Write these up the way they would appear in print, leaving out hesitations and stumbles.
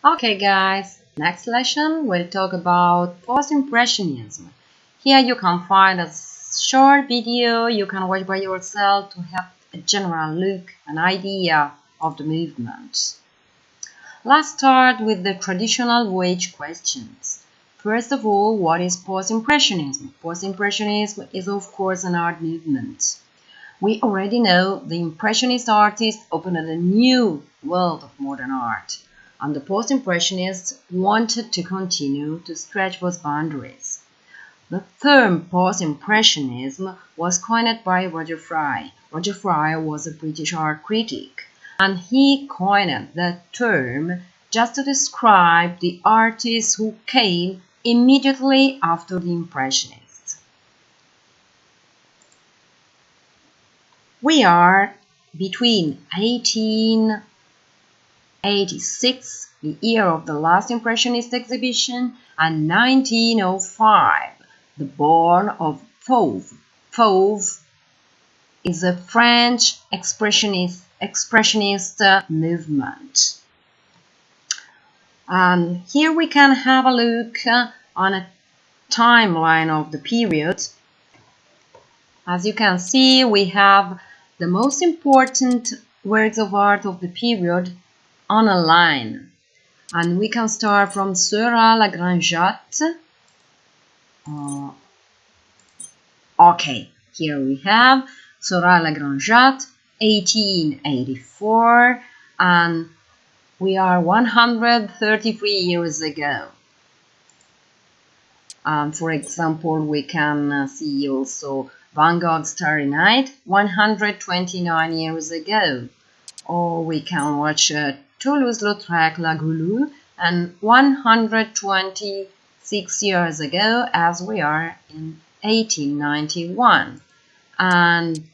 Okay guys, next lesson we'll talk about Post-Impressionism. Here you can find a short video you can watch by yourself to have a general look, an idea of the movement. Let's start with the traditional wage questions. First of all, what is Post-Impressionism? Post-Impressionism is of course an art movement. We already know the Impressionist artists opened a new world of modern art, and the Post-Impressionists wanted to continue to stretch those boundaries. The term Post-Impressionism was coined by Roger Fry. Roger Fry was a British art critic, and he coined the term just to describe the artists who came immediately after the Impressionists. We are between 1886, the year of the last Impressionist exhibition, and 1905, the born of Fauve. Fauve is a French expressionist movement. And here we can have a look on a timeline of the period. As you can see, we have the most important works of art of the period on a line. And we can start from Seurat La Grangeat. Okay, here we have Seurat La Grangeat, 1884, and we are 133 years ago. For example, we can see also Van Gogh's Starry Night, 129 years ago. Or we can watch Toulouse-Lautrec La Goulue, and 126 years ago, as we are in 1891. And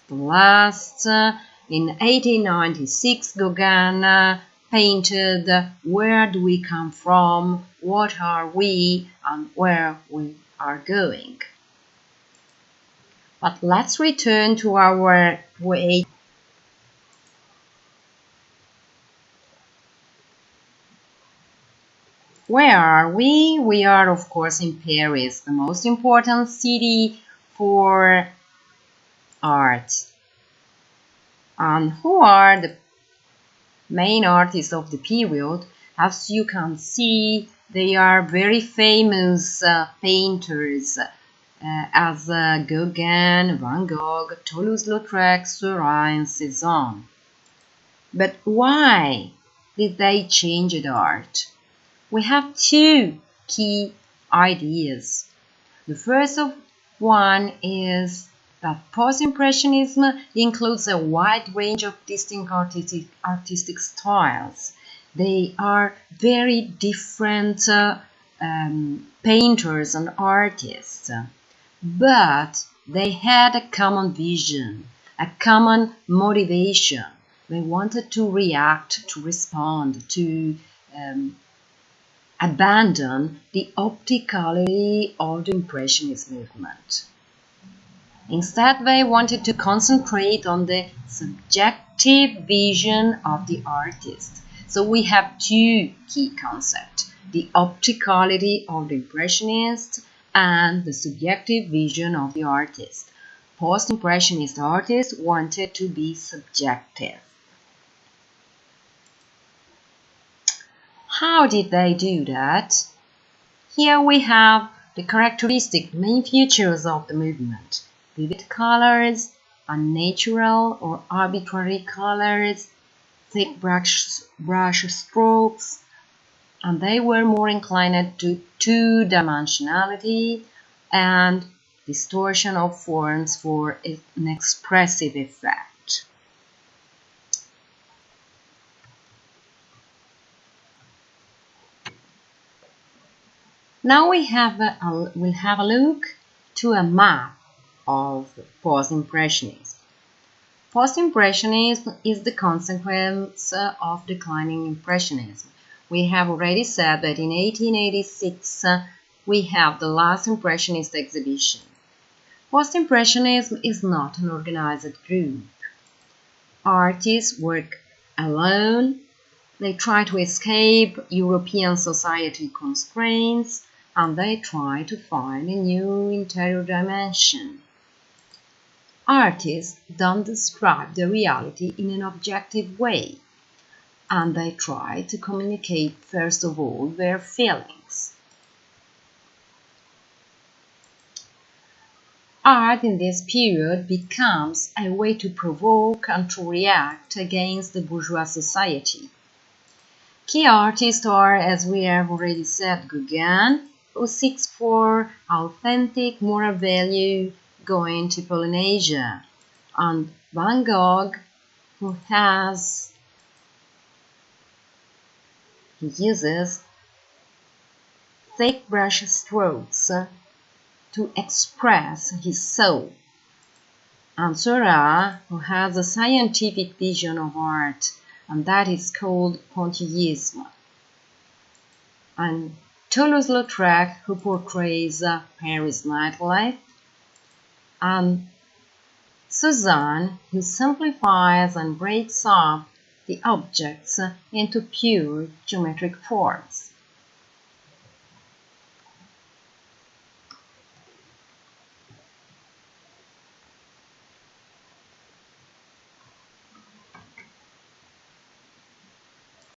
the last, in 1896, Gauguin painted Where Do We Come From, What Are We, and Where We Are Going. But let's return to our way. Where are we? We are, of course, in Paris, the most important city for art. And who are the main artists of the period? As you can see, they are very famous painters, as Gauguin, Van Gogh, Toulouse-Lautrec, Seurat, and Cézanne. But why did they change the art? We have two key ideas. The first one is that Post-Impressionism includes a wide range of distinct artistic styles. They are very different painters and artists, but they had a common vision, a common motivation. They wanted to react, to respond, to abandon the opticality of the Impressionist movement. Instead, they wanted to concentrate on the subjective vision of the artist. So we have two key concepts: the opticality of the Impressionist and the subjective vision of the artist. Post-Impressionist artists wanted to be subjective. How did they do that? Here we have the characteristic main features of the movement: vivid colors, unnatural or arbitrary colors, thick brush strokes, and they were more inclined to two-dimensionality and distortion of forms for an expressive effect. Now we'll have a look to a map of Post-Impressionism. Post-Impressionism is the consequence of declining Impressionism. We have already said that in 1886 we have the last Impressionist exhibition. Post-Impressionism is not an organized group. Artists work alone They try to escape European society constraints, and they try to find a new interior dimension. Artists don't describe the reality in an objective way, and they try to communicate first of all their feelings. Art in this period becomes a way to provoke and to react against the bourgeois society. Key artists are, as we have already said, Gauguin, who seeks for authentic moral value going to Polynesia, and Van Gogh, who uses thick brush strokes to express his soul, and Seurat, who has a scientific vision of art, and that is called Pointillism, and Toulouse-Lautrec, who portrays Paris nightlife, and Cézanne, who simplifies and breaks up the objects into pure geometric forms.